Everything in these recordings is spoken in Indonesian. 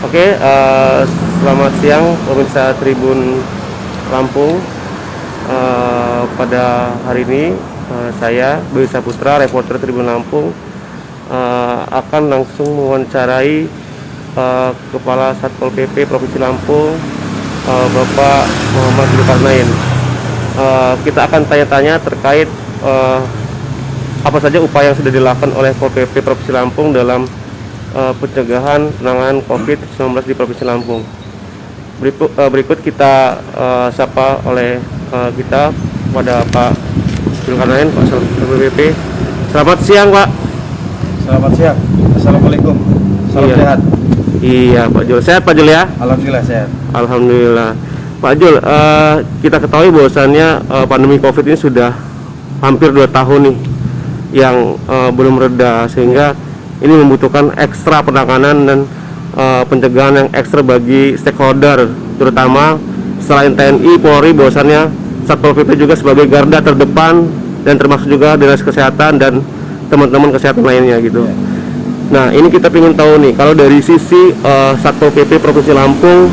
Oke, selamat siang pemirsa Tribun Lampung. Pada hari ini saya Boy Saputra, reporter Tribun Lampung, akan langsung mewawancarai Kepala Satpol PP Provinsi Lampung, Bapak Muhammad Zulkarnain. Kita akan tanya-tanya terkait apa saja upaya yang sudah dilakukan oleh Pol PP Provinsi Lampung dalam pencegahan penanganan COVID-19 di Provinsi Lampung. Berikut kita sapa oleh kita pada Pak Zulkarnain, Pak Satpol PP. Selamat siang, Pak. Selamat siang. Assalamualaikum. Salam sehat. Iya, Pak Jul. Sehat, Pak Jul, ya? Alhamdulillah sehat. Alhamdulillah. Pak Jul, kita ketahui bahwasannya pandemi COVID ini sudah hampir 2 tahun nih yang belum reda, sehingga ini membutuhkan ekstra penanganan dan pencegahan yang ekstra bagi stakeholder, terutama selain TNI, Polri, bahwasannya Satpol PP juga sebagai garda terdepan, dan termasuk juga dinas kesehatan dan teman-teman kesehatan lainnya gitu. Nah, ini kita ingin tahu nih, kalau dari sisi Satpol PP Provinsi Lampung,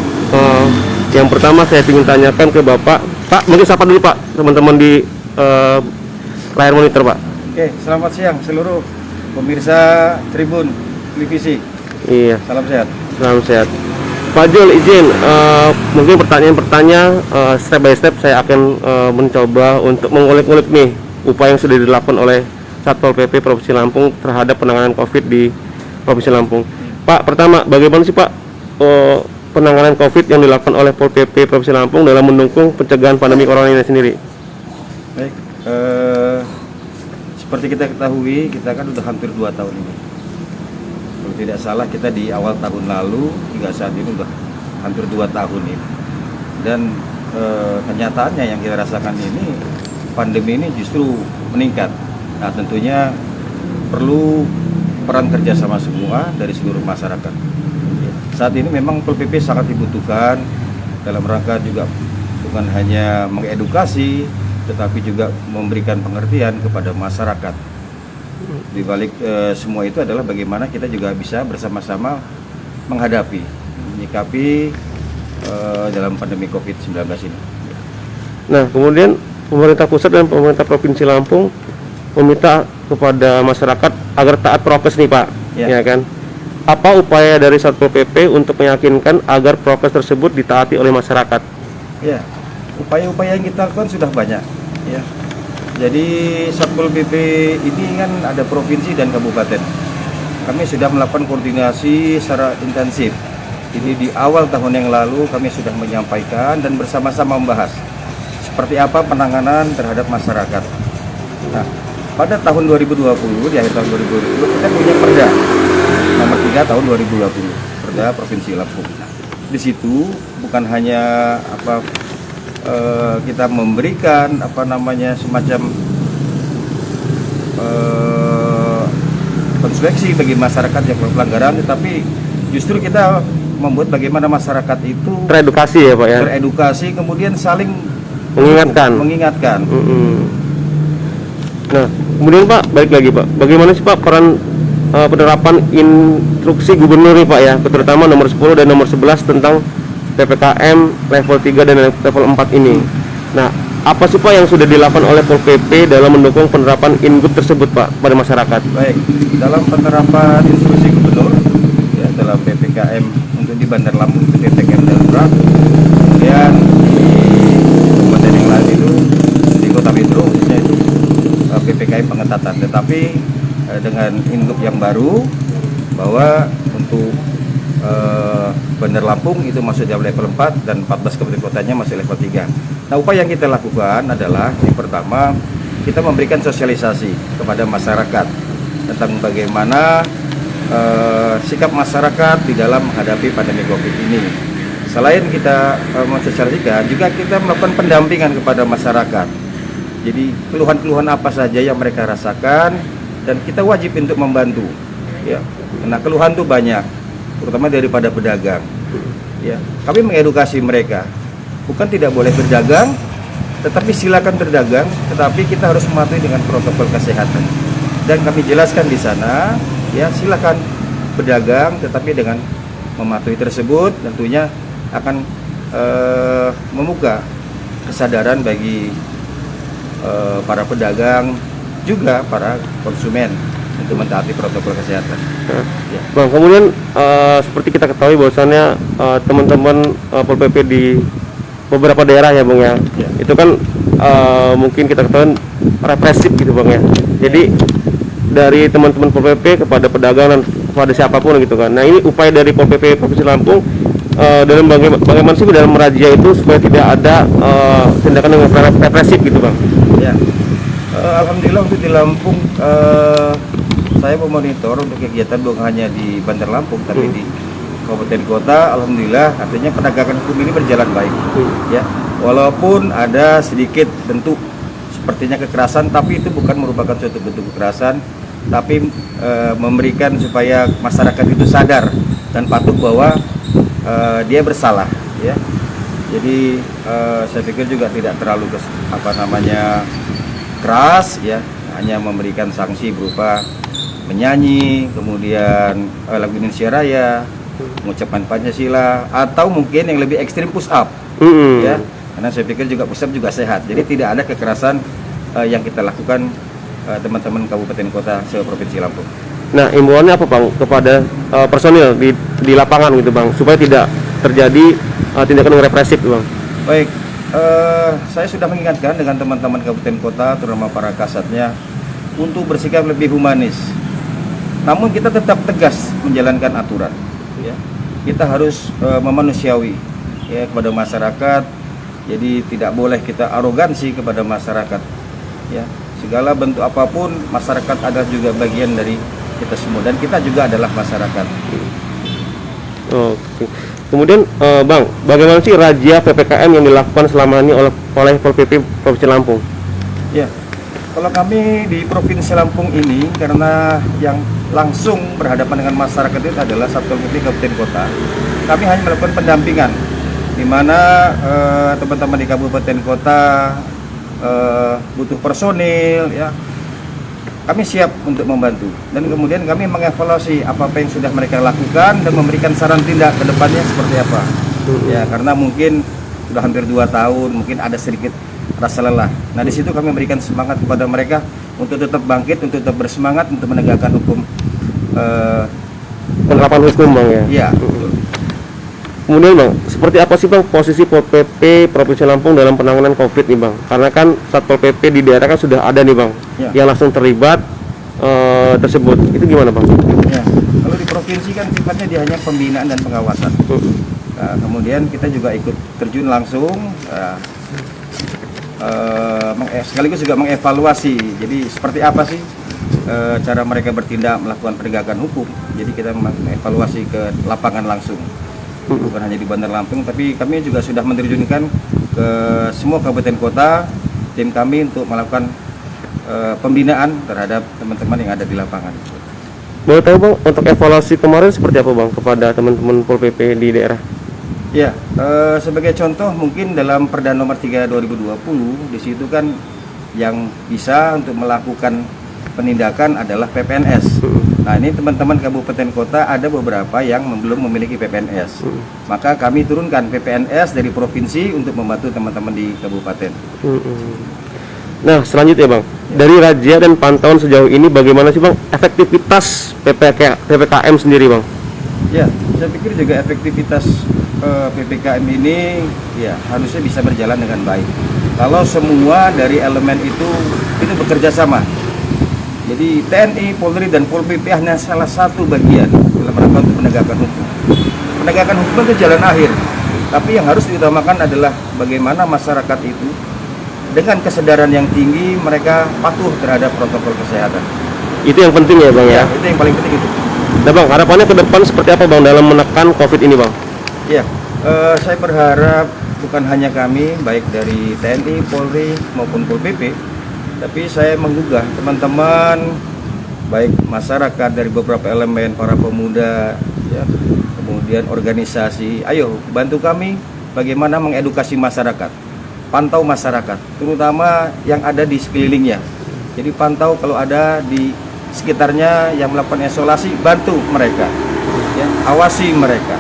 yang pertama saya ingin tanyakan ke Bapak. Pak, mungkin sapa dulu Pak, teman-teman di layar monitor, Pak. Oke, selamat siang seluruh pemirsa Tribun Televisi. Iya. Salam sehat. Salam sehat. Pak Jul, izin mungkin pertanyaan-pertanyaan step by step saya akan mencoba untuk mengulik-ulik nih upaya yang sudah dilakukan oleh Satpol PP Provinsi Lampung terhadap penanganan COVID di Provinsi Lampung. Pak, pertama, bagaimana sih Pak penanganan COVID yang dilakukan oleh Pol PP Provinsi Lampung dalam mendukung pencegahan pandemi corona ini sendiri? Baik, seperti kita ketahui, kita kan udah hampir 2 tahun ini. Kalau tidak salah, kita di awal tahun lalu hingga saat ini udah hampir 2 tahun ini. Dan kenyataannya yang kita rasakan ini, pandemi ini justru meningkat. Nah, tentunya perlu peran kerjasama semua dari seluruh masyarakat. Saat ini memang Pol PP sangat dibutuhkan dalam rangka juga bukan hanya mengedukasi, tetapi juga memberikan pengertian kepada masyarakat. Di balik semua itu adalah bagaimana kita juga bisa bersama-sama menghadapi, menyikapi dalam pandemi COVID-19 ini. Nah, kemudian pemerintah pusat dan pemerintah Provinsi Lampung meminta kepada masyarakat agar taat prokes nih, Pak. Ya kan? Apa upaya dari Satpol PP untuk meyakinkan agar prokes tersebut ditaati oleh masyarakat? Ya, upaya-upaya yang kita lakukan sudah banyak. Ya, jadi Satpol PP ini kan ada provinsi dan kabupaten. Kami sudah melakukan koordinasi secara intensif. Ini di awal tahun yang lalu kami sudah menyampaikan dan bersama-sama membahas seperti apa penanganan terhadap masyarakat. Nah, pada tahun 2020, di akhir tahun 2020 kita punya Perda nomor 3 tahun 2020, Perda Provinsi Lampung. Di situ bukan hanya kita memberikan semacam konsekuensi bagi masyarakat yang pelanggaran, tetapi justru kita membuat bagaimana masyarakat itu Teredukasi ya, Pak, ya. Teredukasi, kemudian saling mengingatkan. Nah, kemudian Pak, balik lagi Pak, bagaimana sih Pak peran penerapan instruksi gubernur nih Pak ya, terutama nomor 10 dan nomor 11 tentang PPKM level 3 dan level 4 ini. Nah, apa sih Pak yang sudah dilakukan oleh Pol PP dalam mendukung penerapan ingup tersebut Pak pada masyarakat? Baik, dalam penerapan instruksi gubernur ya, dalam PPKM untuk di Bandar Lampung itu PPKM darurat, kemudian di kabupaten yang lain itu di Kota Metro khususnya itu PPKM pengetatan, tetapi dengan ingup yang baru bahwa untuk Bandar Lampung itu masuk di level 4 dan 14 kabupaten kotanya masih level 3. Nah, upaya yang kita lakukan adalah yang pertama, kita memberikan sosialisasi kepada masyarakat tentang bagaimana sikap masyarakat di dalam menghadapi pandemi COVID ini. Selain kita mensosialisasikan, juga kita melakukan pendampingan kepada masyarakat. Jadi keluhan-keluhan apa saja yang mereka rasakan dan kita wajib untuk membantu. Ya, karena keluhan itu banyak, terutama daripada pedagang. Ya, kami mengedukasi mereka, bukan tidak boleh berdagang, tetapi silakan berdagang, tetapi kita harus mematuhi dengan protokol kesehatan. Dan kami jelaskan di sana, ya silakan berdagang, tetapi dengan mematuhi tersebut tentunya akan membuka kesadaran bagi para pedagang juga para konsumen untuk mentaati protokol kesehatan. Ya. Bang, kemudian seperti kita ketahui bahwasannya teman-teman Pol PP di beberapa daerah ya Bang ya, Ya. itu kan mungkin kita ketahui represif gitu Bang ya. Jadi dari teman-teman Pol PP kepada pedagang dan kepada siapapun gitu kan. Nah, ini upaya dari Pol PP Provinsi Lampung dalam bagaimana sih dalam merazia itu supaya tidak ada tindakan yang represif gitu Bang. Ya. Alhamdulillah untuk di Lampung saya memonitor untuk kegiatan bukan hanya di Bandar Lampung tapi di kabupaten kota. Alhamdulillah artinya penegakan hukum ini berjalan baik. Ya, walaupun ada sedikit bentuk sepertinya kekerasan, tapi itu bukan merupakan suatu bentuk kekerasan, tapi memberikan supaya masyarakat itu sadar dan patuh bahwa dia bersalah. Ya, jadi saya pikir juga tidak terlalu keras, ya, hanya memberikan sanksi berupa menyanyi, kemudian lagu Indonesia Raya, mengucapkan Pancasila, atau mungkin yang lebih ekstrim push up, ya, karena saya pikir juga push up juga sehat. Jadi tidak ada kekerasan yang kita lakukan teman-teman kabupaten kota se-Provinsi Lampung. Nah, imbauannya apa Bang kepada personil di lapangan gitu Bang, supaya tidak terjadi tindakan yang represif Bang? Baik, saya sudah mengingatkan dengan teman-teman kabupaten kota, terutama para kasatnya, untuk bersikap lebih humanis. Namun kita tetap tegas menjalankan aturan. Ya. Kita harus memanusiawi ya kepada masyarakat. Jadi tidak boleh kita arogansi kepada masyarakat. Ya, segala bentuk apapun masyarakat adalah juga bagian dari kita semua dan kita juga adalah masyarakat. Oke. Kemudian Bang, bagaimana sih razia PPKM yang dilakukan selama ini oleh Pol PP Provinsi Lampung? Ya, kalau kami di Provinsi Lampung ini karena yang langsung berhadapan dengan masyarakat itu adalah Satpol PP Kabupaten Kota, kami hanya melakukan pendampingan, di mana teman-teman di Kabupaten Kota butuh personil, ya, kami siap untuk membantu dan kemudian kami mengevaluasi apa yang sudah mereka lakukan dan memberikan saran tindak ke depannya seperti apa. Ya, karena mungkin sudah hampir 2 tahun, mungkin ada sedikit rasa lelah. Nah, di situ kami memberikan semangat kepada mereka untuk tetap bangkit, untuk tetap bersemangat untuk menegakkan hukum. Penerapan hukum Bang ya. Iya, betul. Kemudian Bang, seperti apa sih Bang posisi Pol PP Provinsi Lampung dalam penanganan COVID nih Bang? Karena kan Satpol PP di daerah kan sudah ada nih Bang, yang langsung terlibat tersebut. Itu gimana Bang? Ya, kalau di provinsi kan sifatnya dia hanya pembinaan dan pengawasan. Nah, kemudian kita juga ikut terjun langsung, sekaligus juga mengevaluasi. Jadi seperti apa sih cara mereka bertindak melakukan penegakan hukum. Jadi kita mengevaluasi ke lapangan langsung. Bukan hanya di Bandar Lampung, tapi kami juga sudah menerjunkan ke semua kabupaten kota tim kami untuk melakukan pembinaan terhadap teman-teman yang ada di lapangan. Boleh tahu Bang, untuk evaluasi kemarin seperti apa Bang kepada teman-teman Pol PP di daerah? Ya, sebagai contoh mungkin dalam Perda Nomor 3 2020 di situ kan yang bisa untuk melakukan penindakan adalah PPNS. Nah, ini teman-teman kabupaten kota ada beberapa yang belum memiliki PPNS. Maka kami turunkan PPNS dari provinsi untuk membantu teman-teman di kabupaten. Nah, selanjutnya Bang, dari razia dan pantauan sejauh ini bagaimana sih Bang efektivitas PPKM sendiri Bang? Ya, saya pikir juga efektivitas PPKM ini ya harusnya bisa berjalan dengan baik. Kalau semua dari elemen itu bekerja sama. Jadi TNI, Polri, dan Pol PP hanya salah satu bagian dalam rangka untuk penegakan hukum. Penegakan hukum itu jalan akhir, tapi yang harus diutamakan adalah bagaimana masyarakat itu dengan kesadaran yang tinggi mereka patuh terhadap protokol kesehatan. Itu yang penting ya Bang ya? Itu yang paling penting itu. Nah Bang, harapannya ke depan seperti apa Bang dalam menekan COVID ini Bang? Ya, saya berharap bukan hanya kami, baik dari TNI, Polri, maupun Pol PP, tapi saya menggugah teman-teman, baik masyarakat dari beberapa elemen, para pemuda, ya, kemudian organisasi, ayo bantu kami bagaimana mengedukasi masyarakat, pantau masyarakat, terutama yang ada di sekelilingnya. Jadi pantau kalau ada di sekitarnya yang melakukan isolasi, bantu mereka. Ya, awasi mereka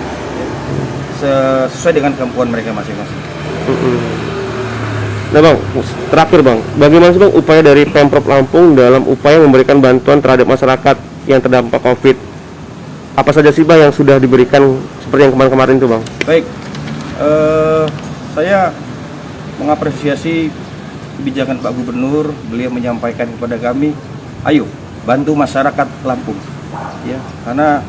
sesuai dengan kemampuan mereka masing-masing. Nah Bang, terakhir Bang, bagaimana sih Bang upaya dari Pemprov Lampung dalam upaya memberikan bantuan terhadap masyarakat yang terdampak COVID? Apa saja sih Bang yang sudah diberikan seperti yang kemarin-kemarin itu Bang? Baik, saya mengapresiasi kebijakan Pak Gubernur. Beliau menyampaikan kepada kami, ayo bantu masyarakat Lampung, ya, karena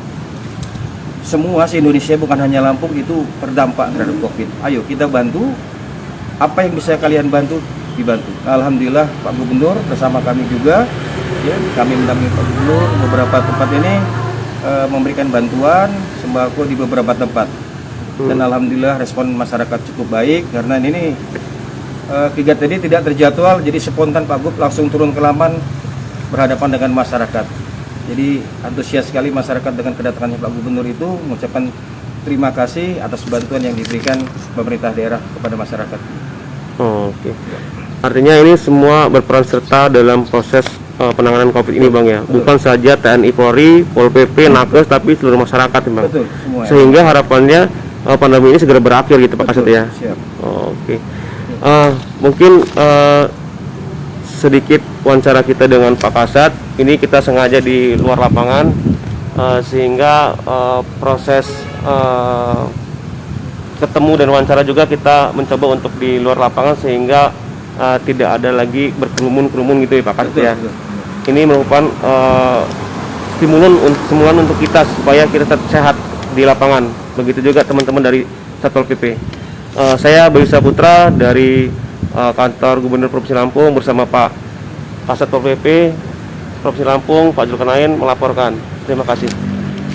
semua se-Indonesia bukan hanya Lampung itu terdampak terhadap COVID. Ayo kita bantu, apa yang bisa kalian bantu dibantu. Alhamdulillah Pak Gubernur bersama kami juga, ya, kami mendampingi Pak Gubernur beberapa tempat ini memberikan bantuan sembako di beberapa tempat. Dan alhamdulillah respon masyarakat cukup baik karena ini kegiatan ini tidak terjadwal, jadi spontan Pak Gub langsung turun ke Laman berhadapan dengan masyarakat. Jadi antusias sekali masyarakat dengan kedatangannya Pak Gubernur itu, mengucapkan terima kasih atas bantuan yang diberikan pemerintah daerah kepada masyarakat. Oke. Artinya ini semua berperan serta dalam proses penanganan COVID ini Bang ya. Betul. Bukan saja TNI Polri, Pol PP, Nakes, tapi seluruh masyarakat ya, Bang. Betul, semua. Sehingga harapannya pandemi ini segera berakhir gitu Pak Kasat ya. Siap. Oke. Mungkin sedikit wawancara kita dengan Pak Kasat. Ini kita sengaja di luar lapangan sehingga proses ketemu dan wawancara juga kita mencoba untuk di luar lapangan sehingga tidak ada lagi berkerumun gitu ya Pak Kasat ya. Betul. Ini merupakan stimulan untuk kita supaya kita tetap sehat di lapangan. Begitu juga teman-teman dari Satpol PP. Saya Bayu Saputra dari kantor Gubernur Provinsi Lampung bersama Pak Kasat Satpol PP Provinsi Lampung, Pak Zulkarnain melaporkan. Terima kasih.